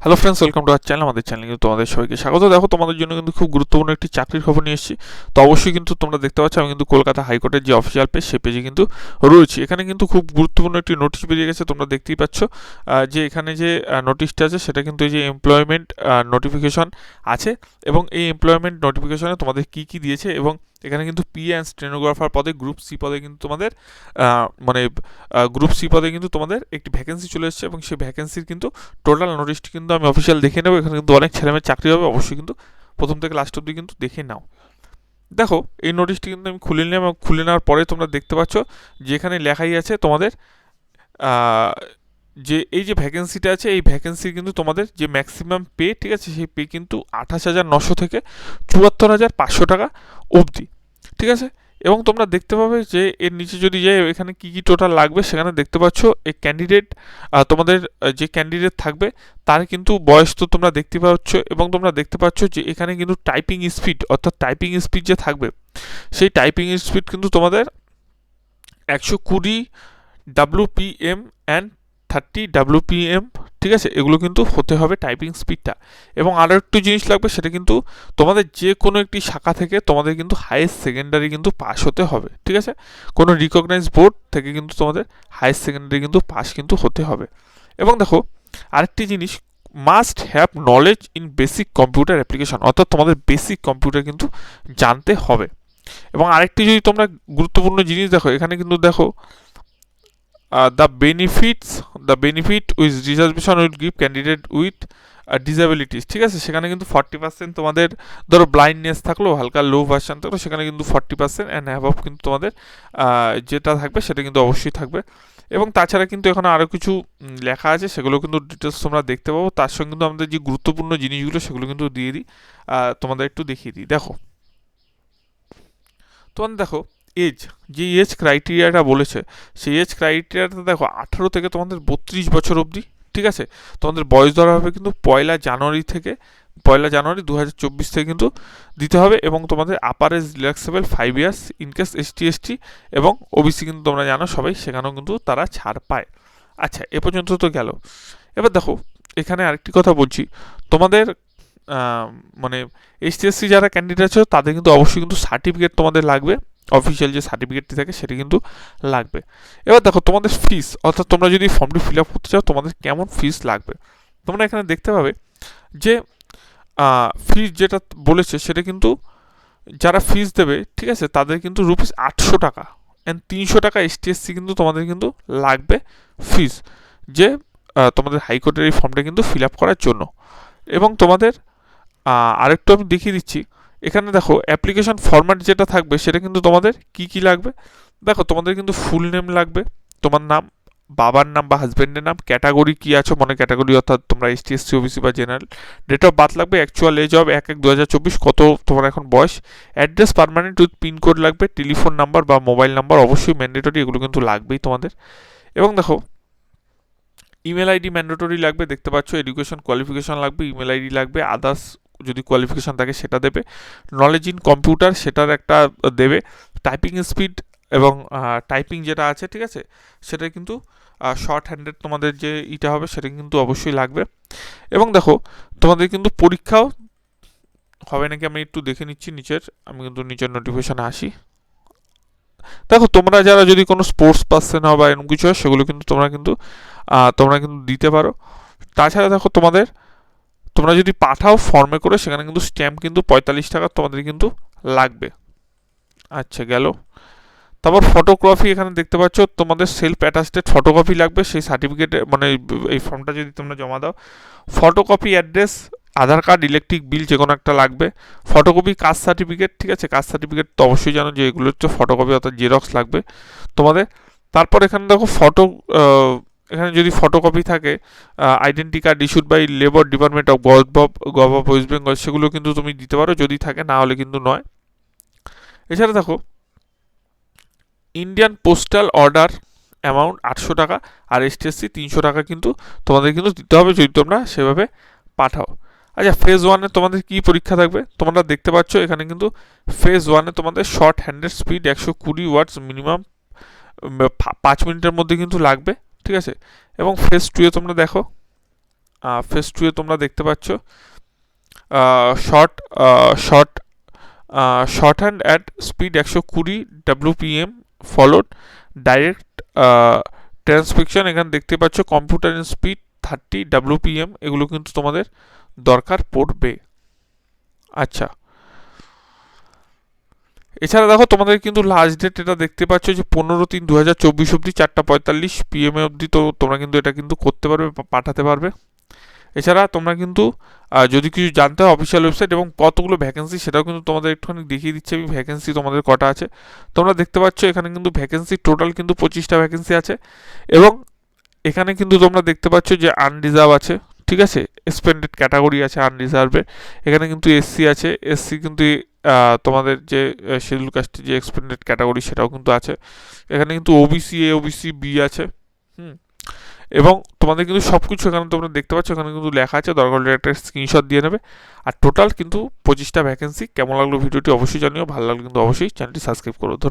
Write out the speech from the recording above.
Hello friends, welcome to our channel. আমাদের চ্যানেলে কিন্তু তোমাদের সবাইকে স্বাগত। দেখো, তোমাদের জন্য কিন্তু খুব গুরুত্বপূর্ণ একটি চাকরির খবর নিয়ে এসেছি। তো অবশ্যই কিন্তু তোমরা দেখতে পাচ্ছ আমি কিন্তু কলকাতা হাইকোর্টের যে অফিসিয়াল পেজ সেই পেজে কিন্তু রয়েছি। এখানে কিন্তু খুব গুরুত্বপূর্ণ একটি নোটিশ বেরিয়ে গেছে, তোমরা দেখতেই পাচ্ছ। যে এখানে যে নোটিশটা আছে সেটা কিন্তু এই যে এমপ্লয়মেন্ট নোটিফিকেশন আছে, এবং এই এমপ্লয়মেন্ট নোটিফিকেশনে তোমাদের কী কী দিয়েছে, এবং এখানে কিন্তু পি অ্যান্ড স্টেনোগ্রাফার পদে গ্রুপ সি পদে কিন্তু তোমাদের মানে গ্রুপ সি পদে কিন্তু তোমাদের একটি ভ্যাকেন্সি চলে এসেছে, এবং সেই ভ্যাকেন্সির কিন্তু টোটাল নোটিশটি কিন্তু আমি অফিসিয়াল দেখে নেবো। এখানে কিন্তু অনেক ছেলেমেয়ের চাকরি হবে, অবশ্যই কিন্তু প্রথম থেকে লাস্ট অব্দি কিন্তু দেখে নাও। দেখো, এই নোটিশটি কিন্তু আমি খুলে নিলাম, এবং খুলে নেওয়ার পরে তোমরা দেখতে পাচ্ছ যে এখানে লেখাই আছে তোমাদের যে এই যে ভ্যাকেন্সিটা আছে, এই ভ্যাকেন্সির কিন্তু তোমাদের যে ম্যাক্সিমাম পে, ঠিক আছে, সেই পে কিন্তু 28,900 থেকে 74,500 টাকা অবধি, ঠিক আছে। এবং তোমরা দেখতে পাবে যে এর নিচে যদি যাই, এখানে কী কী টোটাল লাগবে সেখানে দেখতে পাচ্ছ। এই ক্যান্ডিডেট তোমাদের যে ক্যান্ডিডেট থাকবে তার কিন্তু বয়স তো তোমরা দেখতে পাচ্ছ, এবং তোমরা দেখতে পাচ্ছ যে এখানে কিন্তু টাইপিং স্পিড, অর্থাৎ টাইপিং স্পিড যে থাকবে সেই টাইপিং স্পিড কিন্তু তোমাদের 120 WPM অ্যান্ড 30 WPM, ঠিক আছে, এগুলো কিন্তু হতে হবে টাইপিং স্পিডটা। এবং আরও একটু জিনিস লাগবে, সেটা কিন্তু তোমাদের যে কোনো একটি শাখা থেকে তোমাদের কিন্তু হাইয়েস্ট সেকেন্ডারি কিন্তু পাস হতে হবে, ঠিক আছে। কোনো রিকগনাইজ বোর্ড থেকে কিন্তু তোমাদের হাইয়েস্ট সেকেন্ডারি কিন্তু পাস কিন্তু হতে হবে। এবং দেখো, আরেকটি জিনিস, must have knowledge in basic computer application, অর্থাৎ তোমাদের বেসিক কম্পিউটার কিন্তু জানতে হবে। এবং আরেকটি যদি তোমরা গুরুত্বপূর্ণ জিনিস দেখো, এখানে কিন্তু দেখো the benefit with reservation with give candidate with disabilities, ঠিক আছে। সেখানে কিন্তু 40% তোমাদের, ধরো ব্লাইন্ডনেস থাকলো, হালকা লো ভার্সন থাকলো, সেখানে কিন্তু 40% অ্যান্ড অ্যাবভ কিন্তু তোমাদের যেটা থাকবে সেটা কিন্তু অবশ্যই থাকবে। এবং তাছাড়া কিন্তু এখানে আরও কিছু লেখা আছে, সেগুলো কিন্তু ডিটেলস তোমরা দেখতে পাবো। তার সঙ্গে কিন্তু আমাদের যে গুরুত্বপূর্ণ জিনিসগুলো সেগুলো কিন্তু দিয়ে দিই, তোমাদের একটু দেখিয়ে দিই। দেখো, তোমাদের দেখো এজ, যে এজ ক্রাইটেরিয়াটা বলেছে সেই এজ ক্রাইটেরিয়াটা দেখো 18 থেকে তোমাদের 32 বছর অবধি, ঠিক আছে। তোমাদের বয়স ধরা হবে কিন্তু 1 জানুয়ারি 2024 থেকে কিন্তু দিতে হবে। এবং তোমাদের upper age relaxable 5 years in case ST এবং ওবিসি কিন্তু তোমরা জানো সবাই, সেখানেও কিন্তু তারা ছাড় পায়। আচ্ছা, এ পর্যন্ত তো গেল। এবার দেখো, এখানে আরেকটি কথা বলছি, তোমাদের মানে ST যারা ক্যান্ডিডেট আছে তাদের কিন্তু অবশ্যই কিন্তু সার্টিফিকেট তোমাদের লাগবে, অফিসিয়াল যে সার্টিফিকেটটি থাকে সেটা কিন্তু লাগবে। এবার দেখো, তোমাদের ফিস, অর্থাৎ তোমরা যদি ফর্মটি ফিল আপ করতে চাও তোমাদের কেমন ফিস লাগবে, তোমরা এখানে দেখতে পাবে যে ফিস যেটা বলেছে সেটা কিন্তু যারা ফিস দেবে, ঠিক আছে, তাদের কিন্তু রুপিস 800 টাকা অ্যান্ড 300 টাকা ST কিন্তু তোমাদের কিন্তু লাগবে ফিস, যে তোমাদের হাইকোর্টের এই ফর্মটা কিন্তু ফিল আপ করার জন্য। এবং তোমাদের আরেকটু আমি দেখিয়ে দিচ্ছি, এখানে দেখো অ্যাপ্লিকেশন ফরম্যাট যেটা থাকবে সেটা কিন্তু তোমাদের কি কি লাগবে। দেখো, তোমাদের কিন্তু ফুল নেম লাগবে, তোমার নাম, বাবার নাম বা হাজব্যান্ডের নাম, ক্যাটাগরি কি আছো, মানে ক্যাটাগরি অর্থাৎ তোমরা ST OBC বা জেনারেল, ডেট অফ বার্থ লাগবে, অ্যাকচুয়াল এজ অফ 1/1/2024 কত তোমার এখন বয়স, অ্যাড্রেস পার্মানেন্ট উইথ পিনকোড লাগবে, টেলিফোন নাম্বার বা মোবাইল নাম্বার অবশ্যই ম্যান্ডেটরি, এগুলো কিন্তু লাগবেই তোমাদের। এবং দেখো, ইমেল আইডি ম্যান্ডেটরি লাগবে, দেখতে পাচ্ছ, এডুকেশন কোয়ালিফিকেশন লাগবে, ইমেল আইডি লাগবে, আদার্স যদি কোয়ালিফিকেশান থাকে সেটা দেবে, নলেজ ইন কম্পিউটার সেটার একটা দেবে, টাইপিং স্পিড এবং টাইপিং যেটা আছে, ঠিক আছে, সেটা কিন্তু শর্ট হ্যান্ডেড তোমাদের যে ইটা হবে সেটা কিন্তু অবশ্যই লাগবে। এবং দেখো, তোমাদের কিন্তু পরীক্ষাও হবে নাকি আমি একটু দেখে নিচ্ছি নিচের, আমি কিন্তু নিচের নোটিফিকেশানে আসি। দেখো, তোমরা যারা যদি কোনো স্পোর্টস পার্সন হও বা এরকম কিছু হয় সেগুলো কিন্তু তোমরা কিন্তু দিতে পারো। তাছাড়া দেখো, তোমরা যদি পাঠাও ফর্মে করে, সেখানে কিন্তু স্ট্যাম্প কিন্তু 45 টাকা তোমাদের কিন্তু লাগবে। আচ্ছা, গেল। তারপর ফটোগ্রাফি, এখানে দেখতে পাচ্ছ তোমাদের সেলফ অ্যাটাস্টেড ফটোকপি লাগবে সেই সার্টিফিকেটে, মানে এই ফর্মটা যদি তোমরা জমা দাও, ফটোকপি অ্যাড্রেস, আধার কার্ড, ইলেকট্রিক বিল যে কোনো একটা লাগবে, ফটোকপি কাস্ট সার্টিফিকেট, ঠিক আছে, কাস্ট সার্টিফিকেট তো অবশ্যই জানো যে এগুলো হচ্ছে ফটোকপি অর্থাৎ জেরক্স লাগবে তোমাদের। তারপর এখানে দেখো এখানে যদি ফটোকপি থাকে, identity card issued by labour department of gov of West Bengal, সেগুলো কিন্তু তুমি দিতে পারো যদি থাকে, না হলে কিন্তু নয়। এছাড়া দেখো, ইন্ডিয়ান পোস্টাল অর্ডার অ্যামাউন্ট 800 টাকা, আর ST 300 টাকা কিন্তু তোমাদের কিন্তু দিতে হবে যদি তোমরা সেভাবে পাঠাও। আচ্ছা, ফেজ 1-এ তোমাদের কী পরীক্ষা থাকবে তোমরা দেখতে পাচ্ছ, এখানে কিন্তু ফেজ 1-এ তোমাদের শর্ট হ্যান্ডেড স্পিড 120 ওয়ার্ডস মিনিমাম 5 মিনিটের মধ্যে কিন্তু লাগবে, ঠিক আছে। এবং ফেজ 2-এ তোমরা দেখো, ফেজ 2 এ তোমরা দেখতে পাচ্ছ short short shorthand at speed 120 WPM followed direct transcription. এখানে দেখতে পাচ্ছ কম্পিউটার ইন স্পিড 30 WPM, এগুলো কিন্তু তোমাদের দরকার পড়বে। আচ্ছা, এছাড়া দেখো তোমাদের কিন্তু লাস্ট ডেট এটা দেখতে পাচ্ছ যে 15/3/2024 অবধি 4:45 PM অবধি, তো তোমরা কিন্তু এটা কিন্তু করতে পারবে, পাঠাতে পারবে। এছাড়া তোমরা কিন্তু যদি কিছু জানতে হয় অফিসিয়াল ওয়েবসাইট এবং কতগুলো ভ্যাকেন্সি সেটাও কিন্তু তোমাদের একটুখানি দেখিয়ে দিচ্ছি আমি, ভ্যাকেন্সি তোমাদের কটা আছে। তোমরা দেখতে পাচ্ছ এখানে কিন্তু ভ্যাকেন্সি টোটাল কিন্তু 25টা ভ্যাকেন্সি আছে, এবং এখানে কিন্তু তোমরা দেখতে পাচ্ছ যে আনরিজার্ভ আছে, ঠিক আছে, এক্সপেন্ডেড ক্যাটাগরি আছে আনরিজার্ভের। এখানে কিন্তু এসসি আছে, এসসি কিন্তু তোমাদের যে শিডিউল কাস্টের যে এক্সপেন্ডেড ক্যাটাগরি সেটাও কিন্তু আছে। এখানে কিন্তু ওবিসি এ, ওবিসি বি আছে। এবং তোমাদের কিন্তু সব কিছু এখানে তোমরা দেখতে পাচ্ছ, এখানে কিন্তু লেখা আছে, দরকার হলে একটা স্ক্রিনশট দিয়ে নেবে। আর টোটাল কিন্তু 25টা ভ্যাকেন্সি। কেমন লাগলো ভিডিওটি অবশ্যই জানিও, ভালো লাগলে কিন্তু অবশ্যই চ্যানেলটি সাবস্ক্রাইব করো।